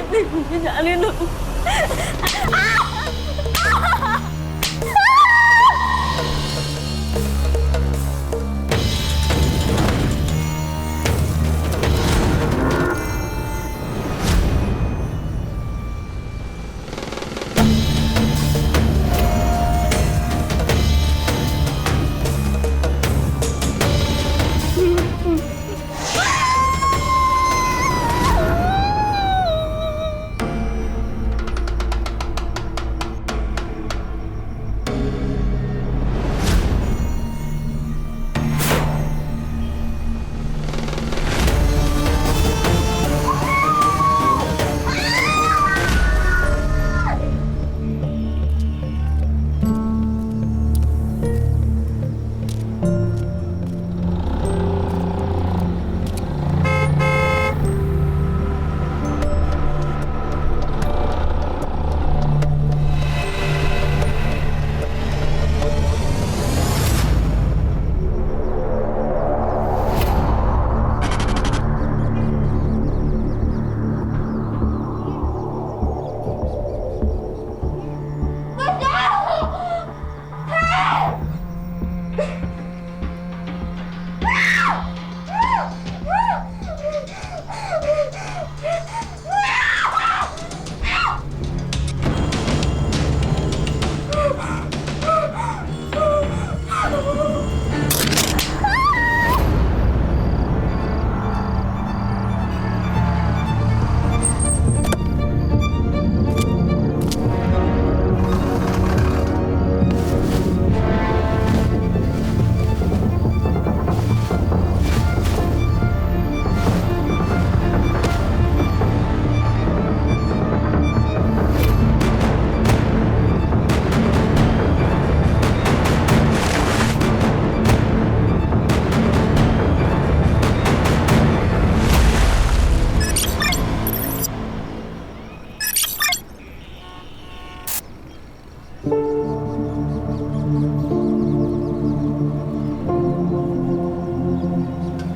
मुझे जाने दो।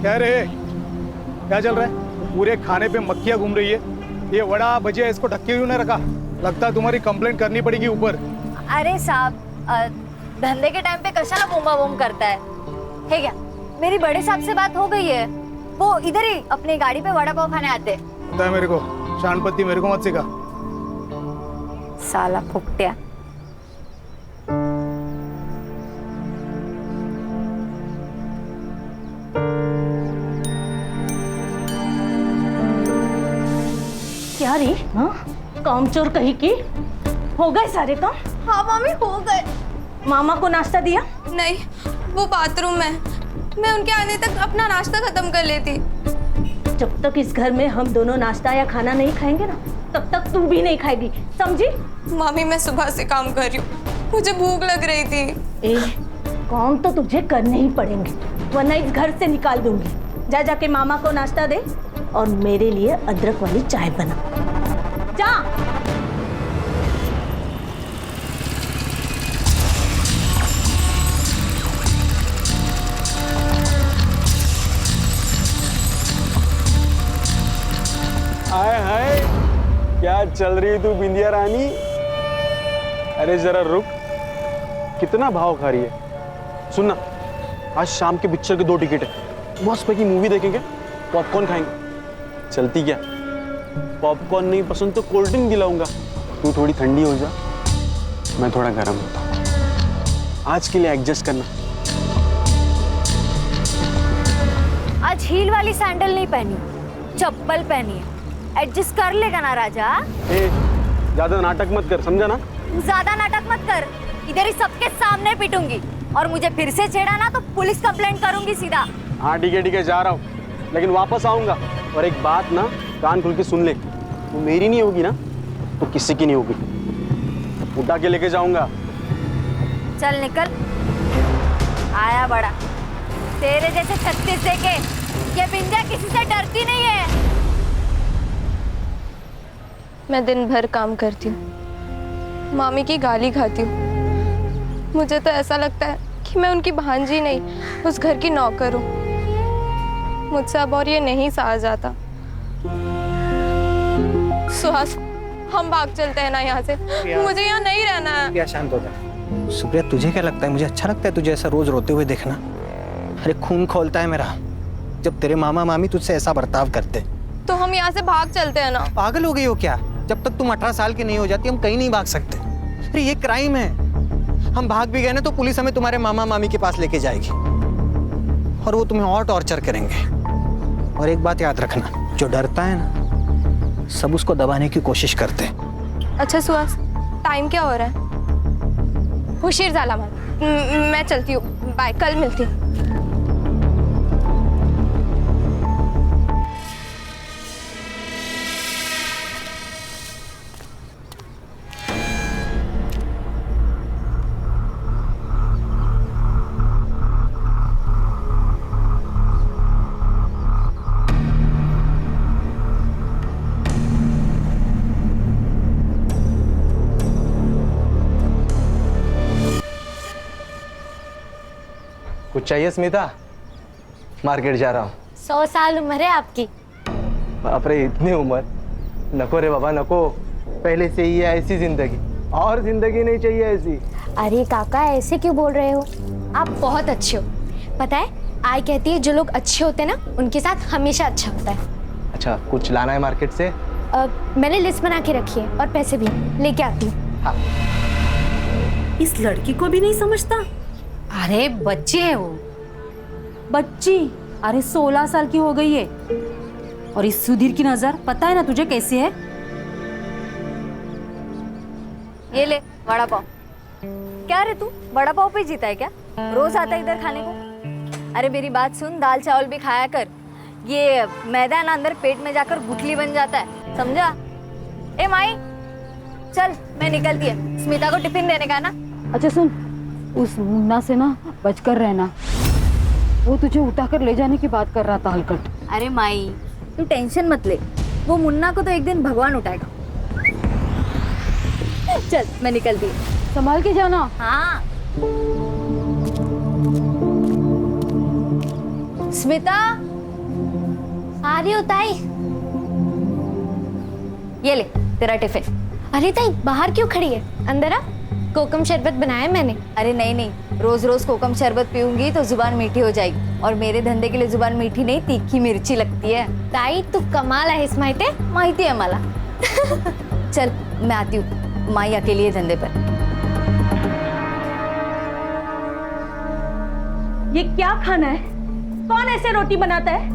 क्या रे, क्या चल रहा है? पूरे खाने पे मक्खियां घूम रही है। ये वड़ा भजिया इसको ढक्के क्यों नहीं रखा? लगता है तुम्हारी कंप्लेंट करनी पड़ेगी ऊपर। अरे साहब, धंधे के टाइम पे कशाला बूमा बूम करता है क्या? मेरी बड़े साहब से बात हो गई है, वो इधर ही अपनी गाड़ी पे वड़ा पाव खाने आते। पता है मेरे को, शानपत्ती मेरे को मत सिखा। साला फुकटिया। क्या रे? हाँ, कामचोर कहीं की। हो गए सारे काम? हाँ मम्मी, हो गए। मामा को नाश्ता दिया? नहीं, वो बाथरूम में। मैं उनके आने तक अपना नाश्ता खत्म कर लेती। जब तक इस घर में हम दोनों नाश्ता या खाना नहीं खाएंगे ना, तब तक तू भी नहीं खाएगी, समझी? मम्मी, मैं सुबह से काम कर रही हूँ, मुझे भूख लग रही थी। ए, काम तो तुझे करने ही पड़ेंगे, वरना इस घर से निकाल दूंगी। जा जाके मामा को नाश्ता दे और मेरे लिए अदरक वाली चाय बना। जा। हाय हाय, क्या चल रही तू बिंदिया रानी? अरे जरा रुक, कितना भाव खा रही है? सुनना, आज शाम के पिक्चर के 2 टिकट है, मस्त पैकी मूवी देखेंगे, पॉपकॉर्न खाएंगे। चलती क्या? पॉपकॉर्न नहीं पसंद तो कोल्ड ड्रिंक दिलाऊंगा। तू थोड़ी ठंडी हो जा, मैं थोड़ा गर्म होता हूँ। आज के लिए एडजस्ट करना। आज हील वाली सैंडल नहीं पहनी, चप्पल पहनी है। एडजस्ट कर लेगा ना राजा? ए, ज्यादा नाटक मत कर, समझा ना? ज्यादा नाटक मत कर, इधर ही सबके सामने पिटूंगी, और मुझे फिर से छेड़ा ना तो पुलिस कंप्लेंट करूंगी सीधा। हाँ ठीक है, जा रहा हूँ, लेकिन वापस आऊंगा। और एक बात ना, कान खुल के सुन ले, वो मेरी नहीं होगी ना तो किसी की नहीं होगी। उठा के लेके जाऊंगा। चल निकल। आया बड़ा, तेरे जैसे 36 देके ये बिंदिया किसी से डरती नहीं है। मैं दिन भर काम करती हूँ, मामी की गाली खाती हूँ। मुझे तो ऐसा लगता है कि मैं उनकी भांजी नहीं, उस घर की नौकर हूँ। मुझसे अब और ये नहीं सहा जाता। सुहास, हम भाग चलते हैं ना यहाँ से। मुझे यहाँ नहीं रहना है। क्या शांत हो जा। सुप्रिया, तुझे क्या लगता है मुझे अच्छा लगता है तुझे ऐसा रोज रोते हुए देखना? अरे खून खोलता है मेरा जब तेरे मामा मामी तुझसे ऐसा बर्ताव करते। तो हम यहाँ से भाग चलते हैं ना। पागल हो गई हो क्या? जब तक तुम 18 साल की नहीं हो जाती हम कहीं नहीं भाग सकते। अरे ये क्राइम है। हम भाग भी गए ना तो पुलिस हमें तुम्हारे मामा मामी के पास लेके जाएगी और वो तुम्हें और टॉर्चर करेंगे। और एक बात याद रखना, जो डरता है ना सब उसको दबाने की कोशिश करते हैं। अच्छा सुहास, टाइम क्या हो रहा है? हुशीर झाला मला। मैं चलती हूँ, बाय, कल मिलती हूँ। कुछ चाहिए स्मिता? मार्केट जा रहा हूँ। 100 साल उम्र है आपकी। बाप रे, इतनी उम्र? नको रे बाबा नको। पहले से ही है ऐसी जिंदगी, और जिंदगी नहीं चाहिए ऐसी। अरे काका, ऐसे क्यों बोल रहे हो? आप बहुत अच्छे हो। पता है, आई कहती है जो लोग अच्छे होते हैं ना उनके साथ हमेशा अच्छा होता है। अच्छा, कुछ लाना है मार्केट से? मैंने लिस्ट बना के रखी है और पैसे भी लेके आती हूँ। हाँ। इस लड़की को भी नहीं समझता। अरे बच्चे है वो। बच्ची? अरे 16 साल की हो गई है। और इस सुधीर की नजर पता है ना तुझे कैसी है? ये ले वड़ा पाव। क्या रे तू वड़ा पाव पे जीता है क्या? रोज आता है इधर खाने को? अरे मेरी बात सुन, दाल चावल भी खाया कर। ये मैदा ना अंदर पेट में जाकर गुठली बन जाता है, समझा? ए माई, चल मैं निकलती है, स्मिता को टिफिन देने का ना। अच्छा सुन, उस मुन्ना से ना बचकर रहना। वो तुझे उठाकर ले जाने की बात कर रहा था हलकट। अरे माई, तू टेंशन मत ले, वो मुन्ना को तो एक दिन भगवान उठाएगा। चल मैं निकलती हूँ। संभाल के जाना। हाँ। स्मिता, आ रही हो ताई? ये ले तेरा टिफिन। अरे ताई, बाहर क्यों खड़ी है? अंदर आ, कोकम शरबत बनाया मैंने। अरे नहीं नहीं, रोज रोज कोकम शरबत पीऊंगी तो जुबान मीठी हो जाएगी, और मेरे धंधे के लिए जुबान मीठी नहीं तीखी मिर्ची लगती है। ताई तू कमाल आहेस माहिती है मला। चल मैं आती हूँ, माई अकेली है धंधे पर। ये क्या खाना है? कौन ऐसे रोटी बनाता है?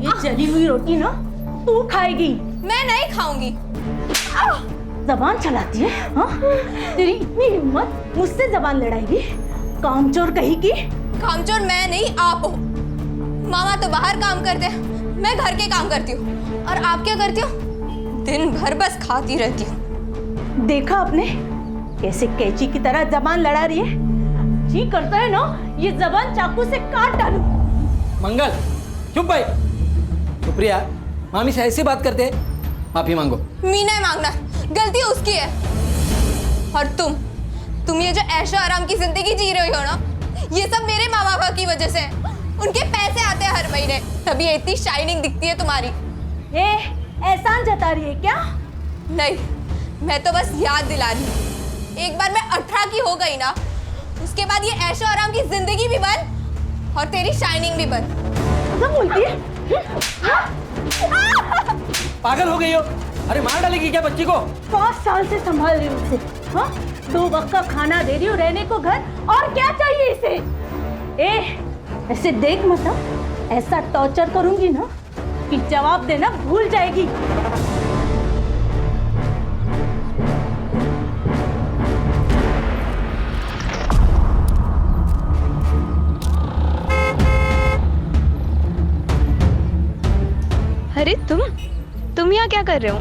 ये जली हुई रोटी ना तू खाएगी। मैं नहीं खाऊंगी। जबान चलाती है हाँ? तेरी इतनी हिम्मत, मुझसे जबान लड़ाएगी? कामचोर कहीं की। कामचोर मैं नहीं, आप हो। मामा तो बाहर काम करते हैं, मैं घर के काम करती हूँ। और आप क्या करती हो? दिन भर बस खाती रहती हूँ। देखा आपने कैसे कैची की तरह जबान लड़ा रही है? जी करता है ना ये जबान चाकू से काट डालूं। मंगल चुप भाई। सुप्रिया, मामी से ऐसी बात करते हैं? माफी मांगो। मीना है मांगना, गलती उसकी है। और तुम ये जो ऐशो आराम की जिंदगी जी रही हो ना, ये सब मेरे माँ बाबा की वजह से। उनके पैसे आते हैं हर महीने, तभी ये इतनी शाइनिंग दिखती है तुम्हारी। एहसान जता रही है क्या? नहीं, मैं तो बस याद दिला रही हूँ। एक बार मैं 18 की हो गई ना, उसके बाद ये ऐशो आराम की जिंदगी भी बंद और तेरी शाइनिंग भी बंद। क्या बोलती है? पागल हो गई हो? अरे मार डालेगी क्या बच्ची को? 5 साल से संभाल रही हूँ उसे। हाँ? 2 वक्त का खाना दे रही हूँ, रहने को घर, और क्या चाहिए इसे? ऐसे देख मतलब ऐसा टॉर्चर करूंगी ना कि जवाब देना भूल जाएगी। अरे तुम यहाँ क्या कर रहे हो?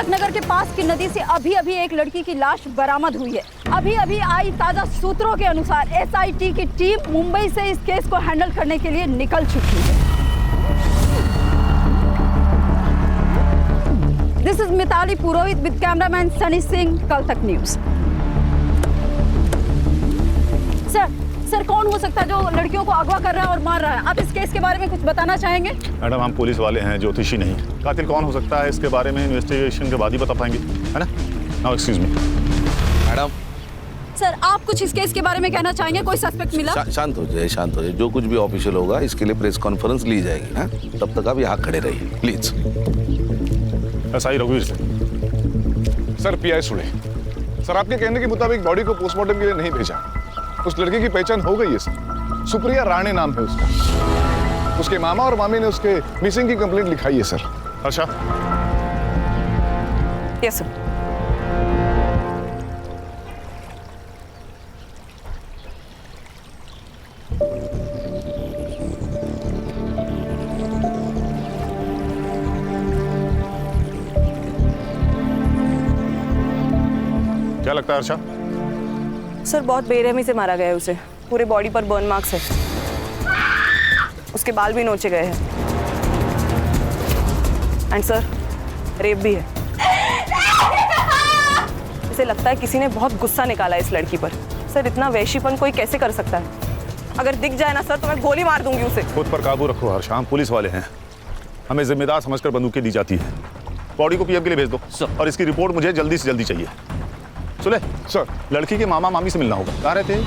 तिलकनगर के पास की नदी से अभी अभी एक लड़की की लाश बरामद हुई है। अभी अभी आई ताजा सूत्रों के अनुसार एसआईटी की टीम मुंबई से इस केस को हैंडल करने के लिए निकल चुकी है। This is Mitali Purohit with cameraman Sunny Singh, Kal Tak news. Sir, कौन हो सकता है जो लड़कियों को अगवा कर रहा है और मार रहा है? आप इस केस के बारे में कुछ बताना चाहेंगे? मैडम, हम पुलिस वाले हैं, ज्योतिषी नहीं। कातिल कौन हो सकता है इसके बारे में इन्वेस्टिगेशन के बाद ही बता पाएंगे, है ना? Now excuse me madam. Sir, आप कुछ इस केस के बारे में कहना चाहेंगे? कोई सस्पेक्ट मिला? शांत हो जाए, शांत हो जाए। जो कुछ भी ऑफिशियल होगा इसके लिए प्रेस कॉन्फ्रेंस ली जाएगी ना, तब तक आप यहाँ खड़े रहिए प्लीज। ऐसा ही रघुवीर सिंह। सर, पीआई सुने। सर, आपके कहने के मुताबिक बॉडी को पोस्टमार्टम के लिए नहीं भेजा। उस लड़की की पहचान हो गई है सर। सुप्रिया राणे नाम है उसका। उसके मामा और मामी ने उसके मिसिंग की कंप्लेंट लिखाई है सर। अच्छा, यस सर। क्या लगता है अर्षा? सर, बहुत बेरहमी से मारा गया है उसे। पूरे बॉडी पर बर्न मार्क्स है। उसके बाल भी नोचे गए हैं। एंड सर, रेप भी है। इसे लगता है किसी ने बहुत गुस्सा निकाला इस लड़की पर। सर, इतना वैशीपन कोई कैसे कर सकता है? अगर दिख जाए ना सर तो मैं गोली मार दूंगी उसे। खुद पर काबू रखो हर्षा, हम पुलिस वाले हैं। हमें जिम्मेदार समझकर बंदूकें दी जाती है। बॉडी को पीएम के लिए भेज दो और इसकी रिपोर्ट मुझे जल्दी से जल्दी चाहिए। सुने सर, लड़की के मामा मामी से मिलना होगा। कहाँ रहते हैं?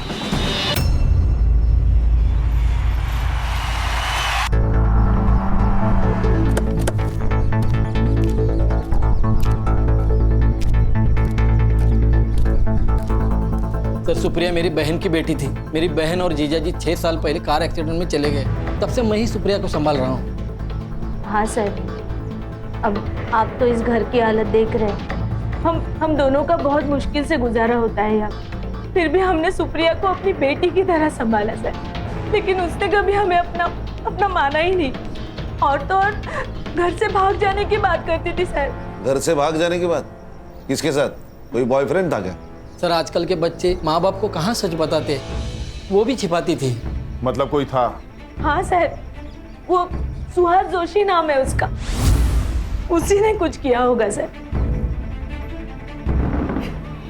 सर, सुप्रिया मेरी बहन की बेटी थी। मेरी बहन और जीजा जी 6 साल पहले कार एक्सीडेंट में चले गए। तब से मैं ही सुप्रिया को संभाल रहा हूँ। हाँ सर, अब आप तो इस घर की हालत देख रहे हैं। हम दोनों का बहुत मुश्किल से गुजारा होता है यहाँ। फिर भी हमने सुप्रिया को अपनी बेटी की तरह संभाला सर। लेकिन उसने कभी हमें अपना माना ही नहीं। और तो और घर से भाग जाने की बात करती थी सर। घर से भाग जाने की बात? किसके साथ? कोई बॉयफ्रेंड था क्या? सर, आजकल के बच्चे माँ बाप को कहाँ सच बताते, वो भी छिपाती थी। मतलब कोई था? हाँ सर, वो सुहास जोशी नाम है उसका। उसी ने कुछ किया होगा सर।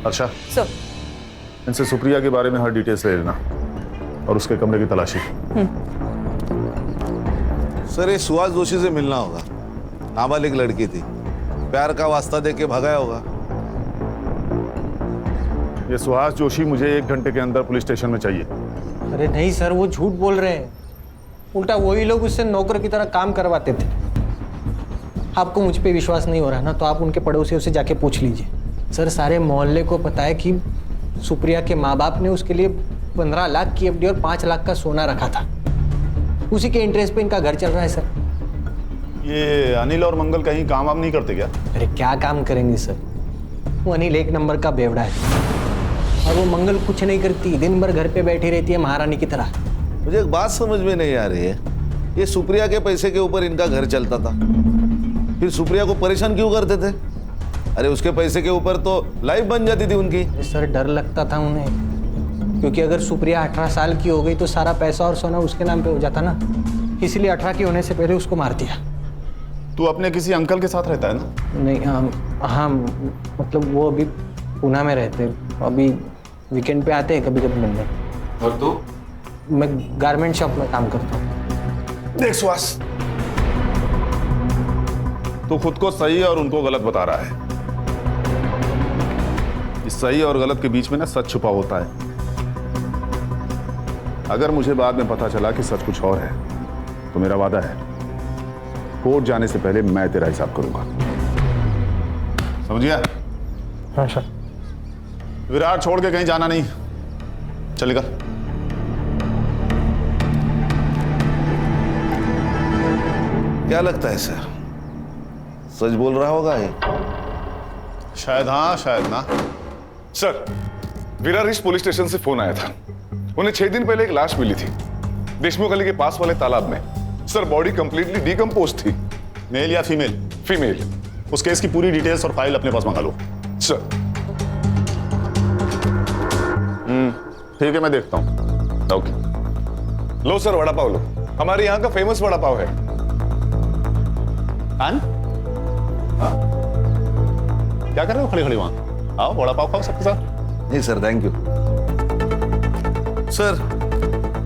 अच्छा सर, इनसे सुप्रिया के बारे में हर डिटेल्स ले लेना और उसके कमरे की तलाशी। सर, ये सुहास जोशी से मिलना होगा। नाबालिग लड़की थी, प्यार का वास्ता देके भगाया होगा। ये सुहास जोशी मुझे 1 घंटे के अंदर पुलिस स्टेशन में चाहिए। अरे नहीं सर, वो झूठ बोल रहे हैं। उल्टा वही लोग उससे नौकर की तरह काम करवाते थे। आपको मुझ पे विश्वास नहीं हो रहा ना, तो आप उनके पड़ोसियों से जाके पूछ लीजिए। सर, सारे मोहल्ले को पता है कि सुप्रिया के माँ बाप ने उसके लिए 15 लाख की एफडी और 5 लाख का सोना रखा था। उसी के इंटरेस्ट पे इनका घर चल रहा है सर। ये अनिल और मंगल कहीं काम वाम नहीं करते क्या? अरे क्या काम करेंगे सर, वो अनिल 1 नंबर का बेवड़ा है और वो मंगल कुछ नहीं करती, दिन भर घर पे बैठी रहती है महारानी की तरह। मुझे एक बात समझ में नहीं आ रही है, ये सुप्रिया के पैसे के ऊपर इनका घर चलता था, फिर सुप्रिया को परेशान क्यों करते थे? अरे उसके पैसे के ऊपर तो लाइफ बन जाती थी उनकी। सर, डर लगता था उन्हें, क्योंकि अगर सुप्रिया 18 साल की हो गई तो सारा पैसा और सोना उसके नाम पे हो जाता ना, इसलिए 18 की होने से पहले उसको मार दिया। तू अपने किसी अंकल के साथ रहता है ना? नहीं, हाँ, मतलब वो अभी पूना में रहते, अभी वीकेंड पे आते हैं कभी कभी मिलने। और तू? मैं गारमेंट शॉप में काम करता हूँ। देख सुहास, तू खुद को सही और उनको गलत बता रहा है। इस सही और गलत के बीच में ना सच छुपा होता है। अगर मुझे बाद में पता चला कि सच कुछ और है तो मेरा वादा है, कोर्ट जाने से पहले मैं तेरा हिसाब करूंगा। समझ गया? हाँ सर। विराट छोड़ के कहीं जाना नहीं, चलेगा? क्या लगता है सर, सच बोल रहा होगा ये? शायद हाँ, शायद ना। Sir, Virar east police station से फोन आया था। उन्हें 6 दिन पहले एक लाश मिली थी देशमुख गली के पास वाले तालाब में। सर, बॉडी कंप्लीटली डिकम्पोज थी। मेल या फीमेल? फीमेल। उस केस की पूरी डिटेल्स और फाइल अपने पास मंगा लो। सर ठीक है, मैं देखता हूँ। ओके, लो सर वड़ा पाव लो, हमारे यहाँ का फेमस वड़ा पाव है। आन? हाँ? क्या कर रहे हो खड़ी खड़ी वहां? आओ वड़ा पाव खाओ सबके साथ। नहीं सर, थैंक यू। सर,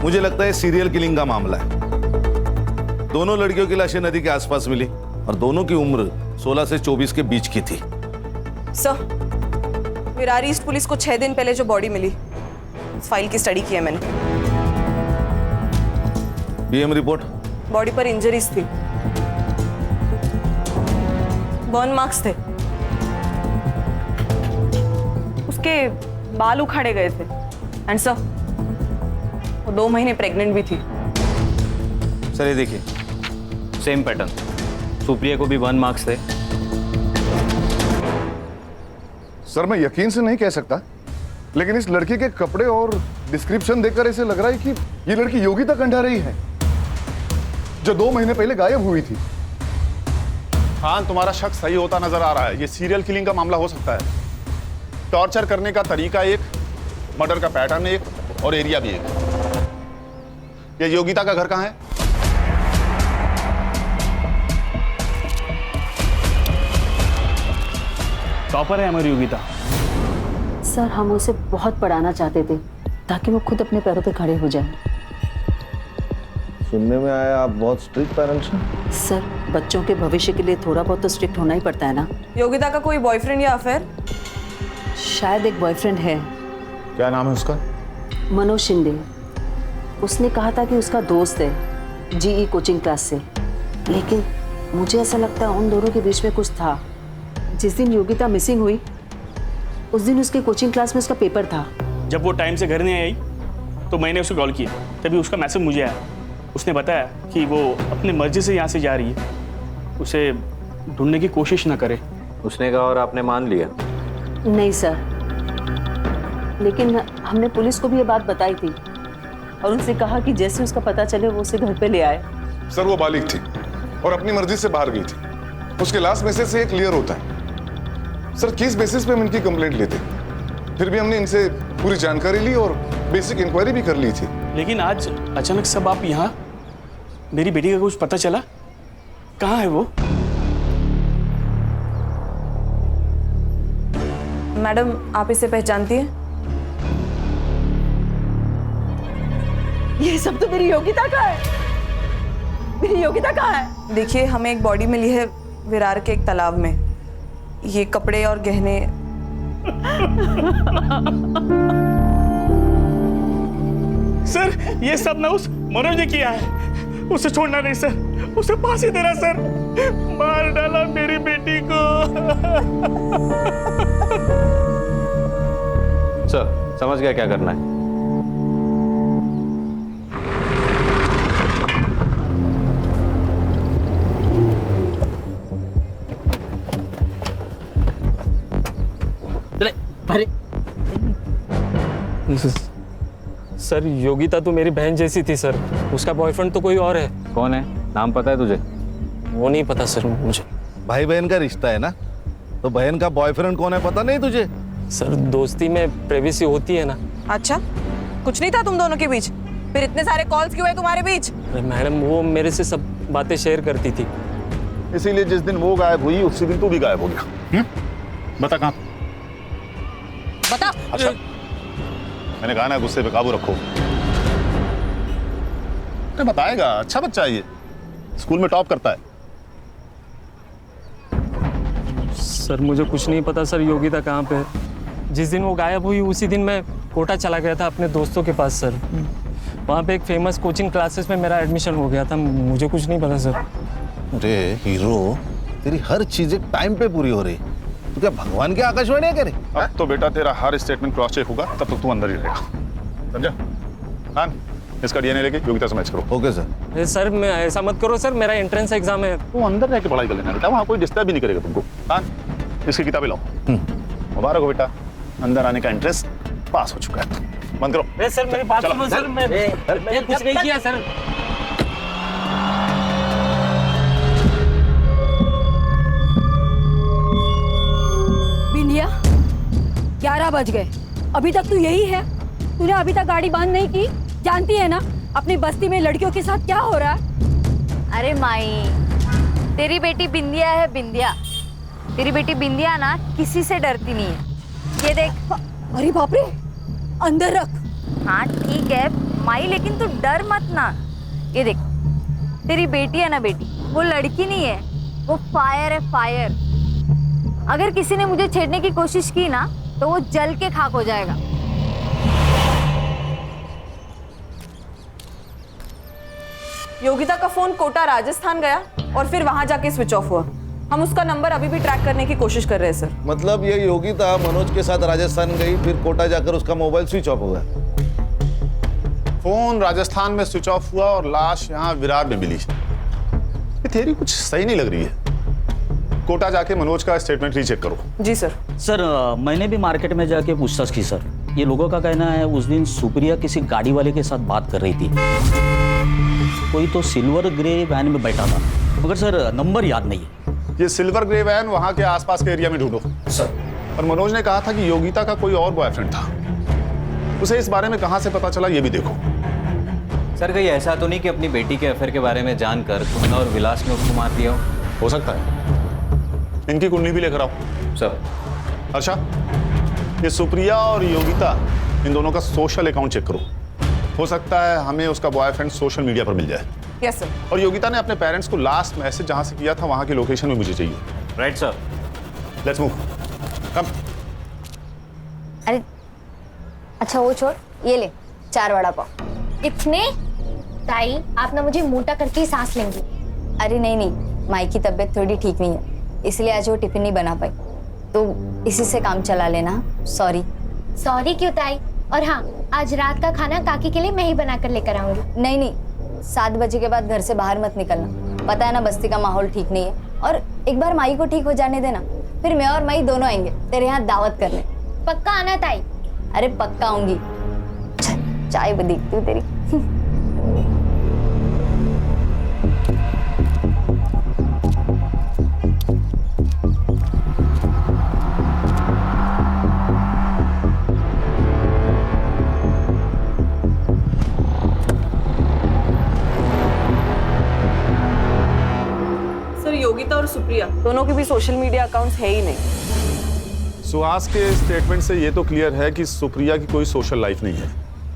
मुझे लगता है सीरियल किलिंग का मामला है। दोनों लड़कियों की लाशें नदी के आसपास मिली और दोनों की उम्र 16 से 24 के बीच की थी। सर, विरार ईस्ट पुलिस को 6 दिन पहले जो बॉडी मिली, उस फाइल की स्टडी की है मैंने। PM report? बॉडी पर इंजरीज थी, बर्न मार्क्स थे, उसके बाल उखाड़े गए थे, एंड सर वो 2 महीने प्रेग्नेंट भी थी। सर ये देखिए, सेम पैटर्न, सुप्रिया को भी 1 मार्क्स थे। सर मैं यकीन से नहीं कह सकता, लेकिन इस लड़की के कपड़े और डिस्क्रिप्शन देखकर ऐसे लग रहा है कि ये लड़की योगिता कंडारी है, जो 2 महीने पहले गायब हुई थी। खान, तुम्हारा शक सही होता नजर आ रहा है। ये सीरियल किलिंग का मामला हो सकता है। टॉर्चर करने का तरीका एक, मर्डर का पैटर्न एक और एरिया भी एक। ये योगिता का घर कहाँ है? टॉपर है हमारी योगिता। सर, हम उसे बहुत पढ़ाना चाहते थे ताकि वो खुद अपने पैरों पे खड़े हो जाए। सुनने में आया आप बहुत स्ट्रिक्ट पेरेंट्स हैं। सर, बच्चों के भविष्य के लिए थोड़ा बहुत तो स्ट्रिक्ट होना ही पड़ता है ना। योगिता का कोई बॉयफ्रेंड या अफेयर? शायद एक बॉयफ्रेंड है। क्या नाम है उसका? मनोज शिंदे। उसने कहा था कि उसका दोस्त है जीई कोचिंग क्लास से, लेकिन मुझे ऐसा लगता है उन दोनों के बीच में कुछ था। जिस दिन योगिता मिसिंग हुई उस दिन उसके कोचिंग क्लास में उसका पेपर था। जब वो टाइम से घर नहीं आई तो मैंने उसे कॉल किया, तभी उसका मैसेज मुझे आया। उसने बताया कि वो अपनी मर्जी से यहाँ से जा रही है, उसे ढूंढने की कोशिश ना करे। उसने कहा और आपने मान लिया? नहीं सर, लेकिन हमने पुलिस को भी ये बात बताई थी और उनसे कहा कि जैसे उसका पता चले वो उसे घर पे ले आए। सर वो बालिग थी और अपनी मर्जी से बाहर गई थी। उसके लास्ट मैसेज से ये क्लियर होता है। सर किस बेसिस पे हम इनकी कंप्लेंट लेते, फिर भी हमने इनसे पूरी जानकारी ली और बेसिक इंक्वायरी भी कर ली थी। लेकिन आज अचानक सब आप यहाँ, मेरी बेटी का कुछ पता चला? कहाँ है वो? मैडम, आप इसे पहचानती हैं? ये सब तो मेरी योगिता का है। मेरी योगिता कहाँ है? देखिए, हमें एक बॉडी मिली है विरार के एक तालाब में। ये कपड़े और गहने। सर ये सब ना उस मनोज ने किया है। उसे छोड़ना नहीं सर, उसे फांसी देना सर। मार डाला मेरी बेटी को। सर समझ गया क्या करना है। सर योगिता तो मेरी बहन जैसी थी सर, उसका बॉयफ्रेंड तो कोई और है। कौन है? नाम पता है तुझे? वो नहीं पता सर मुझे। भाई बहन का रिश्ता है ना, तो बहन का बॉयफ्रेंड कौन है पता नहीं तुझे? सर दोस्ती में प्राइवेसी होती है ना। अच्छा, कुछ नहीं था तुम दोनों के बीच? फिर इतने सारे कॉल्स क्यों है तुम्हारे बीच? मैडम वो मेरे से सब बातें शेयर करती थी, इसीलिए जिस दिन वो गायब हुई उसी दिन तू भी गायब हो गया। बता कहाँ? बता। अच्छा, मैंने कहा ना गुस्से पे काबू रखो। तो बताएगा, अच्छा बच्चा है ये, स्कूल में टॉप करता है। सर मुझे कुछ नहीं पता सर योगिता कहाँ पे है। जिस दिन वो गायब हुई उसी दिन मैं कोटा चला गया था अपने दोस्तों के पास सर। वहाँ पे एक फेमस कोचिंग क्लासेस में मेरा एडमिशन हो गया था। मुझे कुछ नहीं पता सर। अरे हीरो, तेरी हर चीज एक टाइम पे पूरी हो रही। तू क्या भगवान की आकाशवाणी है? करे अब तो बेटा तेरा हर स्टेटमेंट क्रॉस चेक होगा, तब तक तू अंदर ही रहेगा, समझा? खान, इसका डीएनए लेके योगिता से मैच करो। Okay sir. सर मैं ऐसा मत करो सर, मेरा एंट्रेंस एग्जाम है। तू अंदर रह के पढ़ाई कर लेना बेटा, वहाँ कोई डिस्टर्ब भी नहीं करेगा तुमको। खान, इसकी किताबें लाओ। मुबारक हो बेटा, अंदर आने का इंटरेस्ट पास हो चुका है। बंद करो। सर मेरी बात सुनो सर, मैंने कुछ नहीं किया सर। बज गए, अभी तक तू यही है? तूने अभी तक गाड़ी बंद नहीं की? जानती है ना अपनी बस्ती में लड़कियों के साथ क्या हो रहा है? अरे माई, तेरी बेटी बिंदिया है, बिंदिया। तेरी बेटी बिंदिया ना किसी से डरती नहीं है। ये देख। अरे बाप रे, अंदर रख। हाँ ठीक है माई, लेकिन तू डर मत ना। ये देख, तेरी बेटी है ना बेटी, वो लड़की नहीं है, वो फायर है, फायर। अगर किसी ने मुझे छेड़ने की कोशिश की ना तो वो जल के खाक हो जाएगा। योगिता का फोन कोटा राजस्थान गया और फिर वहां जाके स्विच ऑफ हुआ। हम उसका नंबर अभी भी ट्रैक करने की कोशिश कर रहे हैं सर। मतलब ये योगिता मनोज के साथ राजस्थान गई, फिर कोटा जाकर उसका मोबाइल स्विच ऑफ हो गया। फोन राजस्थान में स्विच ऑफ हुआ और लाश यहाँ विरार में मिली। ये थ्योरी कुछ सही नहीं लग रही है। कोटा जाके मनोज का स्टेटमेंट रीचेक करो। जी सर। सर मैंने भी मार्केट में जाके पूछताछ की सर। ये लोगों का कहना है उस दिन सुप्रिया किसी गाड़ी वाले के साथ बात कर रही थी। कोई तो सिल्वर ग्रे वैन में बैठा था, मगर सर नंबर याद नहीं है। ये सिल्वर ग्रे वैन वहां के आसपास के एरिया में ढूंढो सर। और मनोज ने कहा था कि योगिता का कोई और बॉयफ्रेंड था। उसे इस बारे में कहां से पता चला ये भी देखो। सर कहीं ऐसा तो नहीं कि अपनी बेटी के अफेयर के बारे में जानकर तुमने और विलास ने उसको मार दिया हो सकता है। इनकी कुंडली भी लेकर आओ सर। अच्छा, ये सुप्रिया और योगिता, इन दोनों का सोशल अकाउंट चेक करो। हो सकता है हमें उसका बॉयफ्रेंड सोशल मीडिया पर मिल जाए। Yes sir. और योगिता ने अपने पेरेंट्स को लास्ट मैसेज जहां से किया था वहां की लोकेशन भी मुझे चाहिए। Right sir. Let's move. Come. अरे अच्छा वो छोड़, ये ले 4 वड़ा पाव। इतने? ताई आप ना मुझे मोटा करके ही सांस लेंगी। अरे नहीं नहीं, माई की तबीयत थोड़ी ठीक नहीं है, इसलिए आज वो टिफिन नहीं बना पाई, तो इसी से काम चला लेना। सॉरी। सॉरी क्यों ताई? और हाँ, आज रात का खाना काकी के लिए मैं ही बना कर लेकर आऊंगी। नहीं नहीं, 7 बजे के बाद घर से बाहर मत निकलना। पता है ना बस्ती का माहौल ठीक नहीं है, और एक बार माई को ठीक हो जाने देना, फिर मैं और माई दोनों आएंगे तेरे यहाँ दावत करने। पक्का आना ताई? अरे पक्का आऊंगी। चाय भी दिखती हूँ तेरी। सर योगिता और सुप्रिया दोनों के भी सोशल मीडिया अकाउंट्स है ही नहीं। सुहास के स्टेटमेंट से ये तो क्लियर है कि सुप्रिया की कोई सोशल लाइफ नहीं है।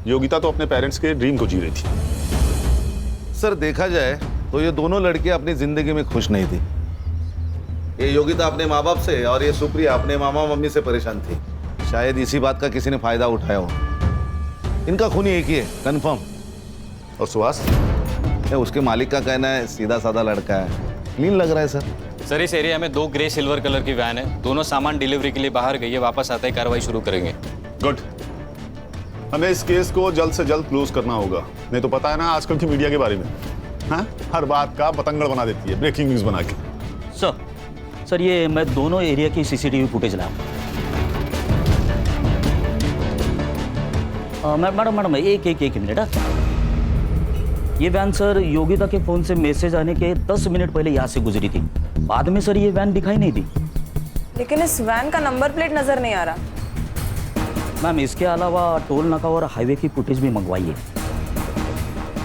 योगिता तो अपने पेरेंट्स के ड्रीम को जी रही थी। सर देखा जाए तो ये दोनों लड़कियां अपनी जिंदगी में खुश नहीं थी। ये योगिता अपने माँ बाप से और ये सुप्रिया अपने मामा मम्मी से परेशान थी। शायद इसी बात का किसी ने फायदा उठाया हो। इनका खून एक ही है, कंफर्म। और सुहास? उसके मालिक का कहना है सीधा साधा लड़का है, क्लीन लग रहा है सर। सर इस एरिया में 2 ग्रे सिल्वर कलर की वैन है, दोनों सामान डिलीवरी के लिए बाहर गई है, वापस आते ही कार्रवाई शुरू करेंगे। गुड। हमें इस केस को जल्द से जल्द क्लोज करना होगा, नहीं तो पता है ना आजकल की मीडिया के बारे में, हाँ? हर बात का पतंगड़ बना देती है, ब्रेकिंग न्यूज बना के। सर ये मैं दोनों एरिया की सीसीटीवी फुटेज लाया। मैडम एक मिनट। ये वैन सर योगिता के फोन से मैसेज आने के 10 मिनट पहले यहाँ से गुजरी थी। बाद में सर ये वैन दिखाई नहीं दी। लेकिन इस वैन का नंबर प्लेट नजर नहीं आ रहा। मैम इसके अलावा टोल नाका और हाईवे की फुटेज भी मंगवाइए।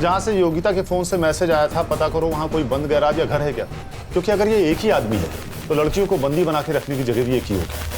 जहाँ से योगिता के फोन से मैसेज आया था पता करो वहाँ कोई बंद गैराज या घर है क्या, क्योंकि अगर ये एक ही आदमी है तो लड़कियों को बंदी बना के रखने की जगह भी एक ही होगी।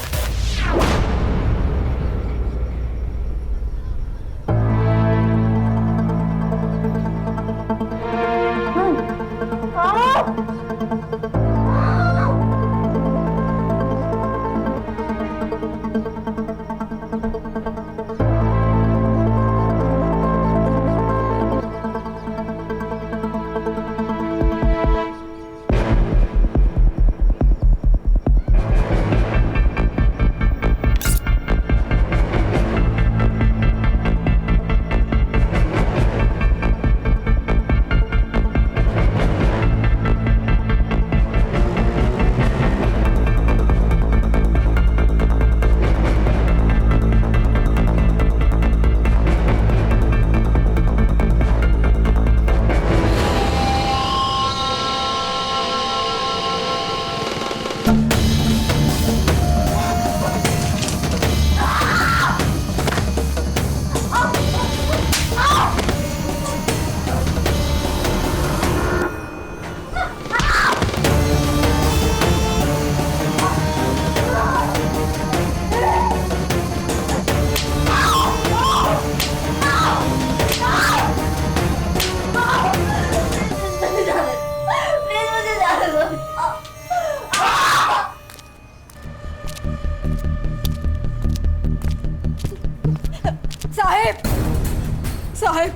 साहब साहब,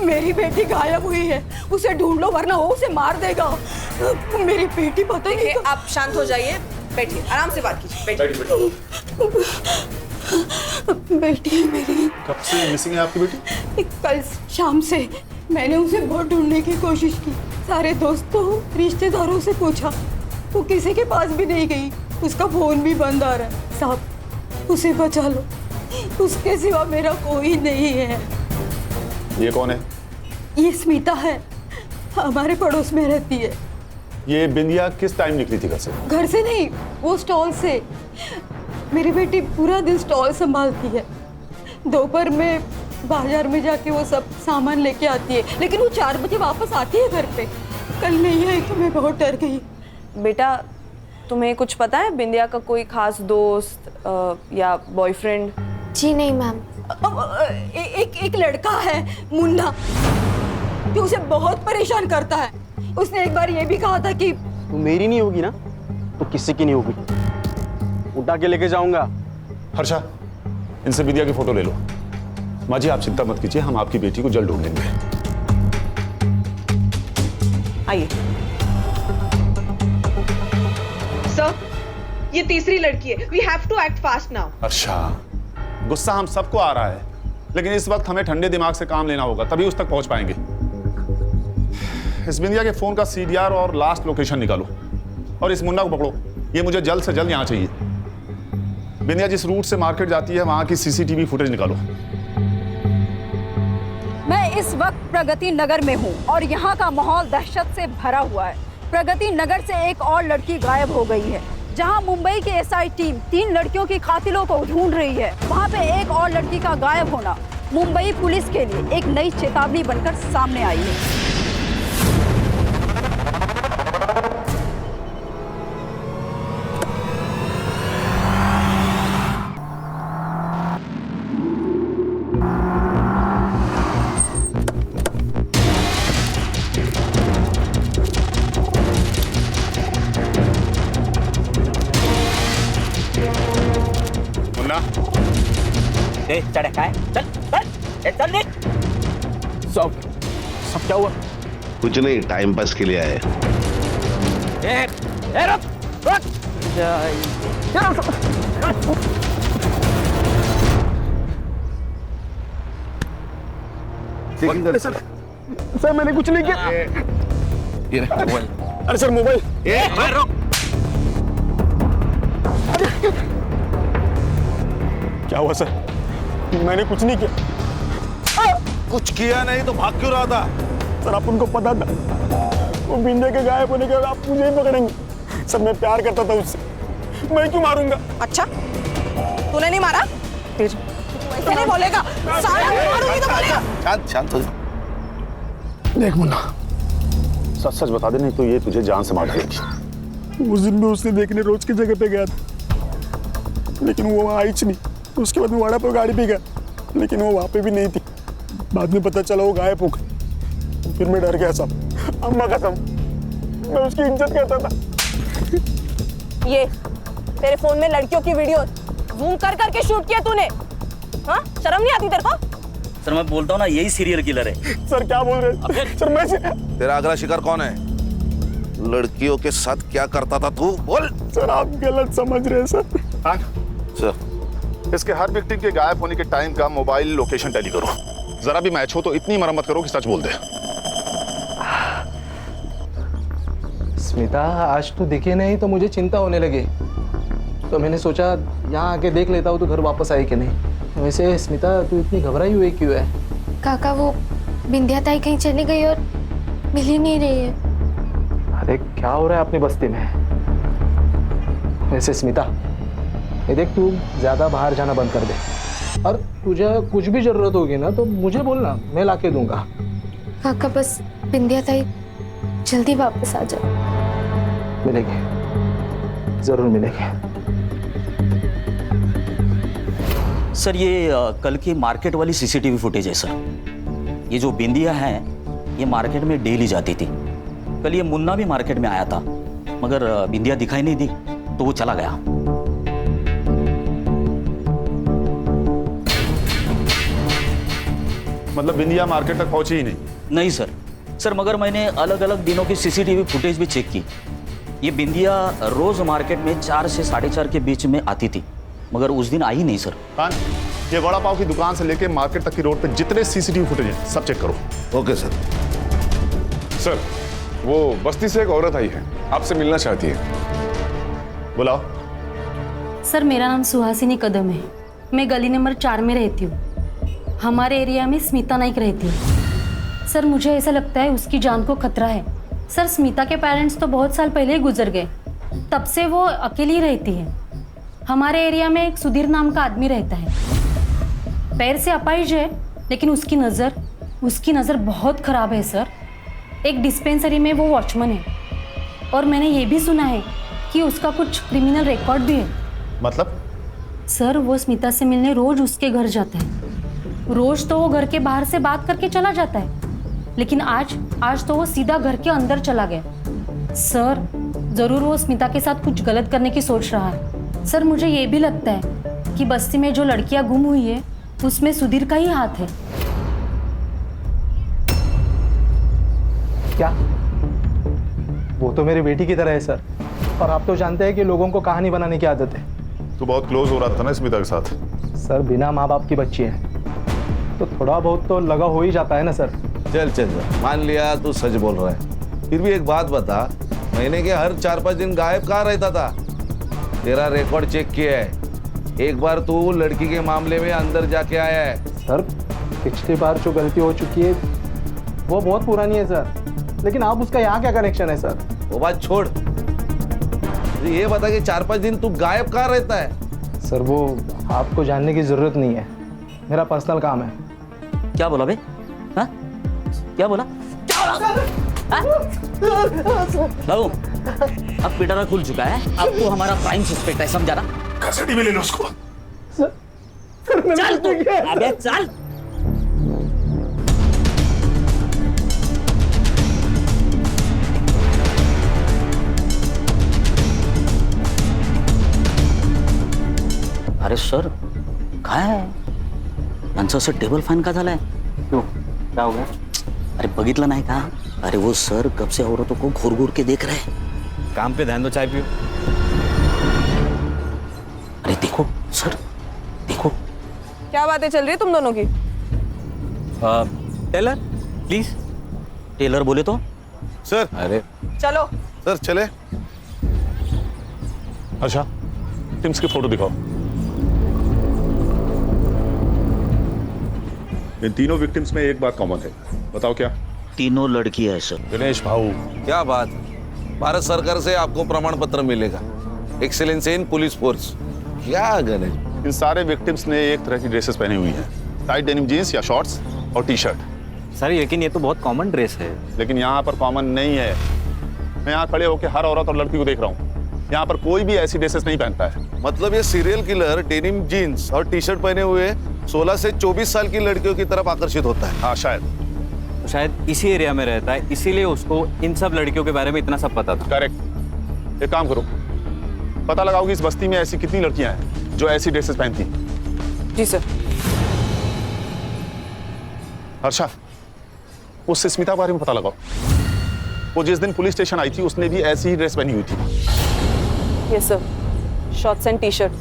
मेरी बेटी गायब हुई है, उसे ढूंढ लो वरना वो उसे मार देगा। मेरी बेटी पता नहीं। आप शांत हो जाइए, बैठिए, आराम से बात कीजिए, बैठिए। बेटी मेरी कब से मिसिंग है आपकी बेटी? कल शाम से मैंने उसे बहुत ढूंढने की कोशिश की, सारे दोस्तों रिश्तेदारों से पूछा, वो किसी के पास भी नहीं गई, उसका फोन भी बंद आ रहा है। साहब उसे बचा लो, उसके सिवा मेरा कोई नहीं है। ये कौन है? ये स्मिता है, हमारे पड़ोस में रहती है। ये बिंदिया किस टाइम निकली थी घर से? घर से नहीं, वो स्टॉल से। मेरी बेटी पूरा दिन स्टॉल संभालती है, दोपहर में बाजार में जाके वो सब सामान लेके आती है, लेकिन वो 4 बजे वापस आती है घर पे। कल नहीं आई तो मैं बहुत डर गई। बेटा तुम्हें कुछ पता है बिंदिया का कोई खास दोस्त या बॉयफ्रेंड? जी नहीं मैम। एक लड़का है मुन्ना, जो उसे बहुत परेशान करता है। उसने एक बार ये भी कहा था कि तू मेरी नहीं होगी ना तो किसी की नहीं होगी, उठा के लेके जाऊंगा। हर्षा, इनसे बिंदिया की फोटो ले लो। माँ जी आप चिंता मत कीजिए, हम आपकी बेटी को जल्द ढूंढ लेंगे। आइए सर, ये तीसरी लड़की है। We have to act fast now. Harsha, गुस्सा हम सबको आ रहा है, लेकिन इस वक्त हमें ठंडे दिमाग से काम लेना होगा, तभी उस तक पहुंच पाएंगे। इस बिंदिया के फोन का सीडीआर और लास्ट लोकेशन निकालो और इस मुन्ना को पकड़ो। ये मुझे जल्द से जल्द यहाँ चाहिए। बिंदिया जिस रूट से मार्केट जाती है वहां की सीसीटीवी फुटेज निकालो। मैं इस वक्त प्रगति नगर में हूँ और यहाँ का माहौल दहशत से भरा हुआ है। प्रगति नगर से एक और लड़की गायब हो गई है, जहाँ मुंबई की एसआई टीम 3 लड़कियों की कातिलों को ढूंढ रही है। वहाँ पे एक और लड़की का गायब होना मुंबई पुलिस के लिए एक नई चेतावनी बनकर सामने आई है। चल चल सब क्या हुआ? कुछ नहीं, टाइम पास के लिए आए। सर मैंने कुछ नहीं किया। ये मोबाइल। अरे सर मोबाइल। क्या हुआ सर? मैंने कुछ नहीं किया। कुछ किया नहीं तो भाग क्यों रहा था? सर आप उनको पता था वो बिंदिया के गायब होने के बाद आप मुझे ही पकड़ेंगे। सर मैं प्यार करता था उससे, मैं क्यों मारूंगा? अच्छा तूने नहीं मारा? ऐसे नहीं बोलेगा, साला मारूंगी तो बोलेगा। शांत शांत हो। देख मुन्ना, सच सच बता दे, नहीं तो ये तुझे जान से मार डालेगी। उस दिन भी उसने देखने रोज की जगह पे गया था, लेकिन वो वहाँ आई नहीं। उसके बाद मैं वाड़ा पर गाड़ी पे गया, लेकिन वो वहाँ पे भी नहीं थी। बाद में पता चला वो गायब हो गई। फिर मैं डर गया साहब, अम्मा कसम, मैं उसकी इज्जत करता था। ये तेरे फोन में लड़कियों की वीडियो जूम कर करके शूट किया तूने? हाँ शर्म नहीं आती तेरे को? सर मैं बोलता हूँ ना, यही सीरियल किलर है। सर क्या बोल रहे हैं? सर मैं तेरा अगला शिकार कौन है? लड़कियों के साथ क्या करता था तू? बोल। सर आप गलत समझ रहे हैं सर। सर इसके हर विक्टिम के गायब होने के टाइम का मोबाइल लोकेशन टैली करो। जरा भी मैच हो तो इतनी मरम्मत करो कि सच बोल दे। स्मिता आज तू दिखे नहीं तो मुझे चिंता होने लगी, तो मैंने सोचा यहाँ आके देख लेता हूँ तो घर वापस आई कि नहीं। वैसे स्मिता तू इतनी घबराई हुई क्यों है? काका वो बिंदिया ताई कहीं चली गई और मिल ही नहीं रही है। अरे क्या हो रहा है अपनी बस्ती में? वैसे स्मिता ये देख, तू ज्यादा बाहर जाना बंद कर दे, और तुझे कुछ भी जरूरत होगी ना तो मुझे बोलना, मैं लाके दूंगा। काका बस बिंदिया ताई जल्दी वापस आ जाओ। मिलेंगे, जरूर मिलेंगे। सर ये कल की मार्केट वाली सीसीटीवी फुटेज है सर। ये जो बिंदिया है ये मार्केट में डेली जाती थी। कल ये मुन्ना भी मार्केट में आया था, मगर बिंदिया दिखाई नहीं दी तो वो चला गया। मतलब बिंदिया मार्केट तक पहुंची ही नहीं? नहीं सर। सर मगर मैंने अलग अलग दिनों की सीसीटीवी फुटेज भी चेक की। ये बिंदिया रोज मार्केट में 4 से 4:30 के बीच में आती थी, मगर उस दिन आई नहीं सर। खान, ये वड़ा पाव की दुकान से लेके मार्केट तक की रोड पे जितने सीसीटीवी फुटेज हैं सब चेक करो। Okay sir. सर वो बस्ती से एक औरत आई है, आपसे मिलना चाहती है। बुलाओ। सर मेरा नाम सुहासिनी कदम है, मैं गली नंबर 4 में रहती हूँ। हमारे एरिया में स्मिता नाइक रहती है। सर मुझे ऐसा लगता है उसकी जान को खतरा है। सर स्मिता के पेरेंट्स तो बहुत साल पहले ही गुजर गए, तब से वो अकेली रहती है। हमारे एरिया में एक सुधीर नाम का आदमी रहता है, पैर से अपाहिज है, लेकिन उसकी नज़र बहुत ख़राब है सर। एक डिस्पेंसरी में वो वॉचमैन है, और मैंने ये भी सुना है कि उसका कुछ क्रिमिनल रिकॉर्ड भी है। मतलब? सर वो स्मिता से मिलने रोज उसके घर जाता है। रोज तो वो घर के बाहर से बात करके चला जाता है, लेकिन आज तो वो सीधा घर के अंदर चला गया। सर ज़रूर वो स्मिता के साथ कुछ गलत करने की सोच रहा है। सर मुझे ये भी लगता है कि बस्ती में जो लड़कियां गुम हुई है उसमें सुधीर का ही हाथ है। क्या? वो तो मेरी बेटी की तरह है सर, और आप तो जानते हैं कि लोगों को कहानी बनाने की आदत है। तू बहुत क्लोज हो रहा था ना स्मिता के साथ? सर बिना माँ बाप की बच्ची है तो थोड़ा बहुत तो लगा हो ही जाता है ना सर। चल मान लिया तू सच बोल रहा है, फिर भी एक बात बता, महीने के हर 4-5 दिन गायब कहाँ रहता था? तेरा रिकॉर्ड चेक किया है, एक बार तू लड़की के मामले में अंदर जाके आया है। सर पिछली बार जो गलती हो चुकी है वो बहुत पुरानी है सर, लेकिन आप उसका यहाँ क्या कनेक्शन है सर? वो बात छोड़, ये बता कि 4-5 दिन तू गायब कहाँ रहता है? सर वो आपको जानने की जरूरत नहीं है, मेरा पर्सनल काम है। क्या बोला बे? हाँ? क्या बोला? बाबू अब पिटारा खुल चुका है, अब तो हमारा प्राइम सस्पेक्ट है, समझा ना? कस्टडी में ले लो उसको। चल तू, अबे चल। अरे सर काय आहे यांचं असं टेबल फॅन का झालाय? क्यों क्या हो गया? अरे बघितलं नाही का? अरे वो सर कब से औरतों को घूर घूर के देख रहे हैं। काम पे ध्यान दो, चाय पियो। अरे देखो सर, देखो। क्या बातें चल रही है तुम दोनों की? Taylor please. टेलर बोले तो? सर। अरे चलो सर चले। अच्छा टिम्स की फोटो दिखाओ। इन तीनों विक्टिम्स में एक बात कॉमन है, बताओ क्या? तीनों लड़की है सर। गणेश भाऊ, क्या बात, भारत सरकार से आपको प्रमाण पत्र मिलेगा, एक्सीलेंस इन पुलिस फोर्स। क्या गणेश, इन सारे विक्टिम्स ने एक तरह की ड्रेसेस पहनी हुई हैं, टाइट डेनिम जीन्स या शॉर्ट्स और टी शर्ट। सर लेकिन ये तो बहुत कॉमन ड्रेस है। लेकिन यहाँ पर कॉमन नहीं है। मैं यहाँ खड़े होकर हर औरत और लड़की को देख रहा हूँ, यहाँ पर कोई भी ऐसी ड्रेसेस नहीं पहनता है। मतलब ये सीरियल किलर डेनिम जीन्स और टी शर्ट पहने हुए 16 से 24 साल की लड़कियों की तरफ आकर्षित होता है। हाँ शायद। तो शायद इसी एरिया में रहता है, इसीलिए उसको इन सब लड़कियों के बारे में इतना सब पता था। करेक्ट। एक काम करो, पता लगाओ कि इस बस्ती में ऐसी कितनी लड़कियां हैं जो ऐसी ड्रेसेस पहनती हैं। जी सर। हर्षा, उससे स्मिता के बारे में पता लगाओ। वो जिस दिन पुलिस स्टेशन आई थी उसने भी ऐसी ही ड्रेस पहनी हुई थी। Yes sir, shorts and T shirt.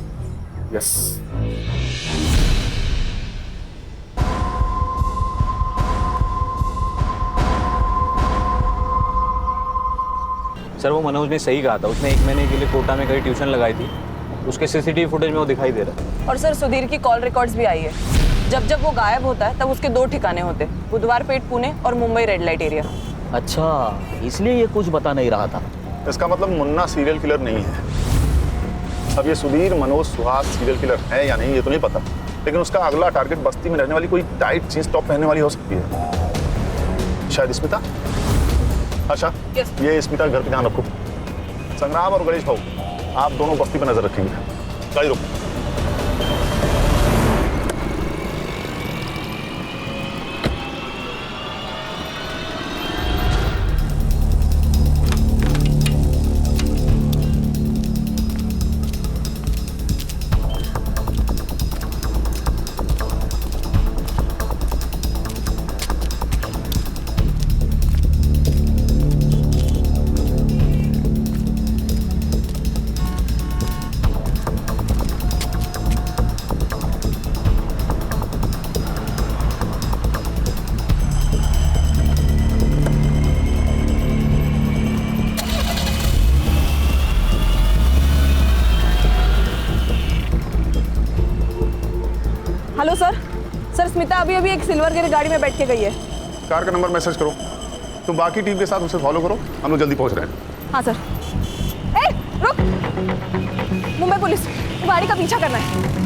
Yes. Sir वो मनोज ने सही कहा था, उसने 1 महीने के लिए कोटा में कहीं ट्यूशन लगाई थी, उसके सीसीटीवी फुटेज में वो दिखाई दे रहा है। और सर सुधीर की कॉल रिकॉर्ड्स भी आई है। जब वो गायब होता है तब उसके 2 ठिकाने होते हैं, बुधवार पेट पुणे और मुंबई रेड लाइट एरिया। अच्छा इसलिए ये कुछ बता नहीं रहा था। इसका मतलब मुन्ना सीरियल किलर नहीं है। अब ये सुधीर मनोज सुहास सीरियल किलर है या नहीं ये तो नहीं पता, लेकिन उसका अगला टारगेट बस्ती में रहने वाली कोई टाइट जींस टॉप पहनने वाली हो सकती है। शायद स्मिता। अच्छा ये स्मिता के घर पे ध्यान रखो। संग्राम और गणेश भाऊ, आप दोनों बस्ती पर नजर रखेंगे। गाड़ी रोको। स्मिता अभी अभी एक सिल्वर ग्रे गाड़ी में बैठ के गई है। कार का नंबर मैसेज करो, तुम बाकी टीम के साथ उसे फॉलो करो, हम लोग जल्दी पहुंच रहे हैं। हाँ सर। ए रुक, मुंबई पुलिस, गाड़ी का पीछा करना है।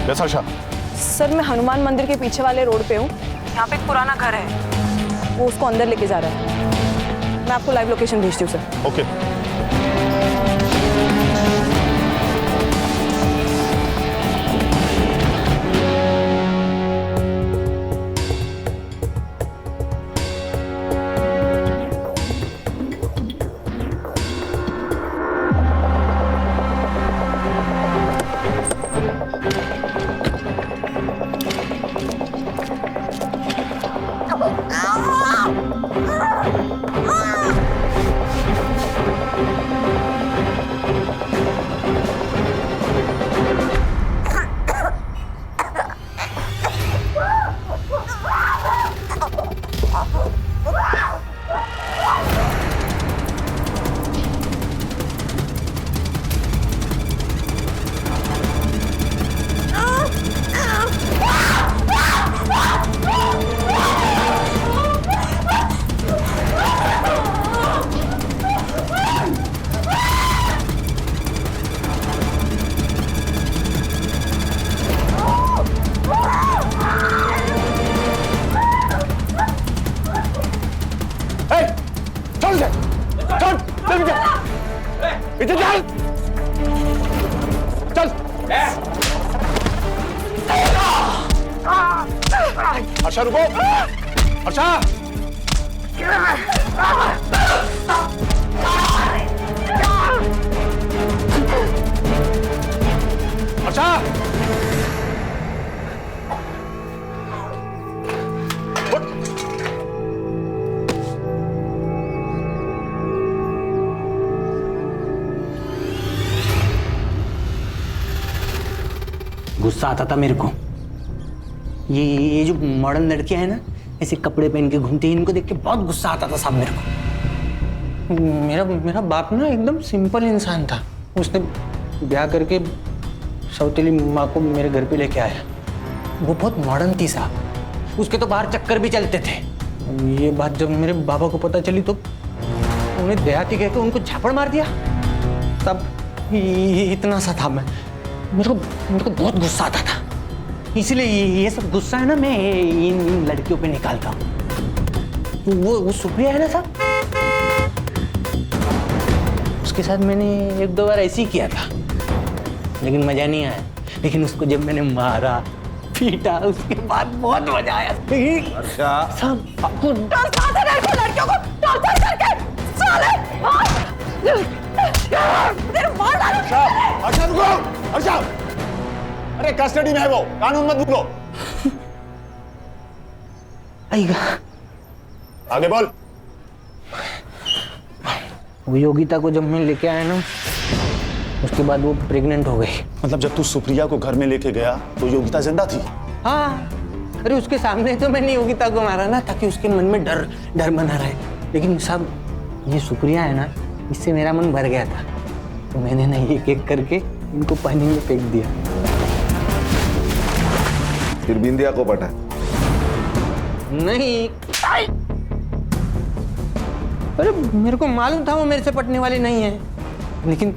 यस आशा। सर मैं हनुमान मंदिर के पीछे वाले रोड पे हूँ। यहाँ पे एक पुराना घर है, वो उसको अंदर लेके जा रहा है। मैं आपको लाइव लोकेशन भेजती हूँ सर। ओके। हर्षा रुको, हर्षा। हर्षा। गुस्सा आता था मेरे को। ये जो मॉडर्न लड़कियां हैं ना, ऐसे कपड़े पहन के घूमती हैं, इनको देख के बहुत गुस्सा आता था साहब मेरे को। मेरा बाप ना एकदम सिंपल इंसान था। उसने ब्याह करके सौतेली माँ को मेरे घर पे लेके आया। वो बहुत मॉडर्न थी साहब, उसके तो बाहर चक्कर भी चलते थे। ये बात जब मेरे बाबा को पता चली तो उन्हें देहाती कहकर उनको झापड़ मार दिया। तब इतना सा था मैं, मेरे को बहुत गुस्सा आता था। इसलिए ये सब गुस्सा है ना मैं इन लड़कियों पे निकालता हूँ। वो सुप्रिया है ना साहब, उसके साथ मैंने एक दो बार ऐसे ही किया था, लेकिन मजा नहीं आया। लेकिन उसको जब मैंने मारा पीटा, उसके बाद बहुत मजा आया। अच्छा सब लड़कियों को टॉर्चर करके साले अच्छा रुको, अच्छा। अरे कस्टडी में है वो, कानून मत भूलो। आएगा। आगे बोल। वो योगिता को जब मैं लेके आया ना, उसके बाद वो प्रेग्नेंट हो गई। मतलब जब तू सुप्रिया को घर में लेके गया तो योगिता जिंदा थी? हाँ, अरे उसके सामने तो मैंने योगिता को मारा ना, ताकि उसके मन में डर बना रहे। लेकिन साहब ये सुप्रिया है ना, इससे मेरा मन भर गया था, तो मैंने ना एक एक करके इनको पानी में फेंक दिया। फिर बिंदिया को पटा? नहीं, अरे मेरे को मालूम था वो मेरे से पटने वाली नहीं है, लेकिन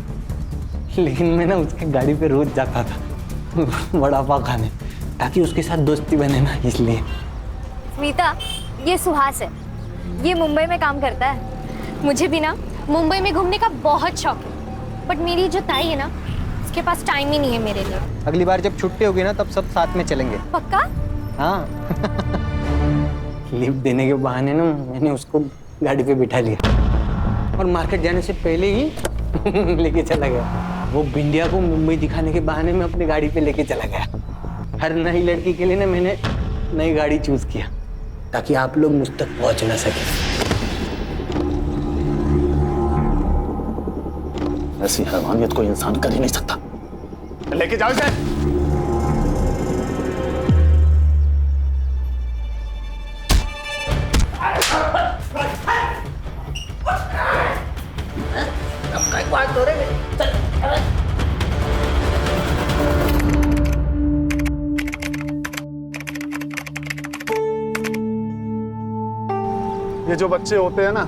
मैं ना उसकी गाड़ी पे रोज जाता था वड़ा पाव खाने, ताकि उसके साथ दोस्ती बने ना, इसलिए। स्मिता, ये सुहास है, ये मुंबई में काम करता है। मुझे भी ना मुंबई में घूमने का बहुत शौक है, बट मेरी जो ताई है ना, उसके पास टाइम ही नहीं है मेरे लिए। अगली बार जब छुट्टी होगी ना, तब सब साथ में चलेंगे। पक्का? हाँ। लिफ्ट देने के बहाने ना मैंने उसको गाड़ी पे बिठा लिया और मार्केट जाने से पहले ही लेके चला गया। वो बिंदिया को मुंबई दिखाने के बहाने में अपनी गाड़ी पे लेके चला गया। हर नई लड़की के लिए ना मैंने नई गाड़ी चूज किया ताकि आप लोग मुझ तक पहुंच ना सके। ऐसी हैवानियत कोई इंसान कर ही नहीं सकता। लेके जाओ इसे। ये जो बच्चे होते हैं ना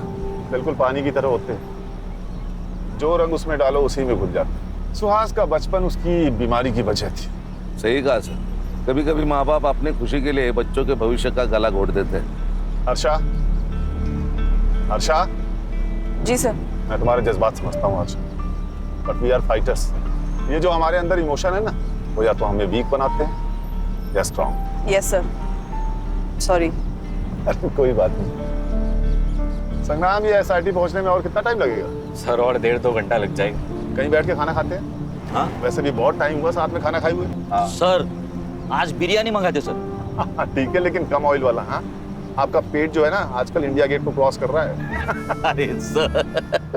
बिल्कुल पानी की तरह होते हैं, जो रंग उसमें डालो उसी में घुल जाते। सुहास का बचपन उसकी बीमारी की वजह थी। सही कहा सर, कभी कभी माँ बाप अपनी खुशी के लिए बच्चों के भविष्य का गला घोट देते हैं। हर्षा, हर्षा, जी सर। मैं तुम्हारे जज्बात समझता हूँ Harsha, but we are fighters. ये जो हमारे अंदर इमोशन है ना, वो या तो हमें वीक बनाते हैं या स्ट्रॉन्ग। Yes sir, sorry. कोई बात नहीं। संग्राम, ये एसआईटी पहुंचने में और कितना टाइम लगेगा? सर और 1.5-2 घंटा लग जाएगा। कहीं बैठ के खाना खाते हैं? हाँ, वैसे भी बहुत टाइम हुआ साथ में खाना खाए हुए। सर आज बिरयानी मंगाते सर। ठीक है, लेकिन कम ऑयल वाला। हाँ, आपका पेट जो है ना आजकल इंडिया गेट को क्रॉस कर रहा है। अरे सर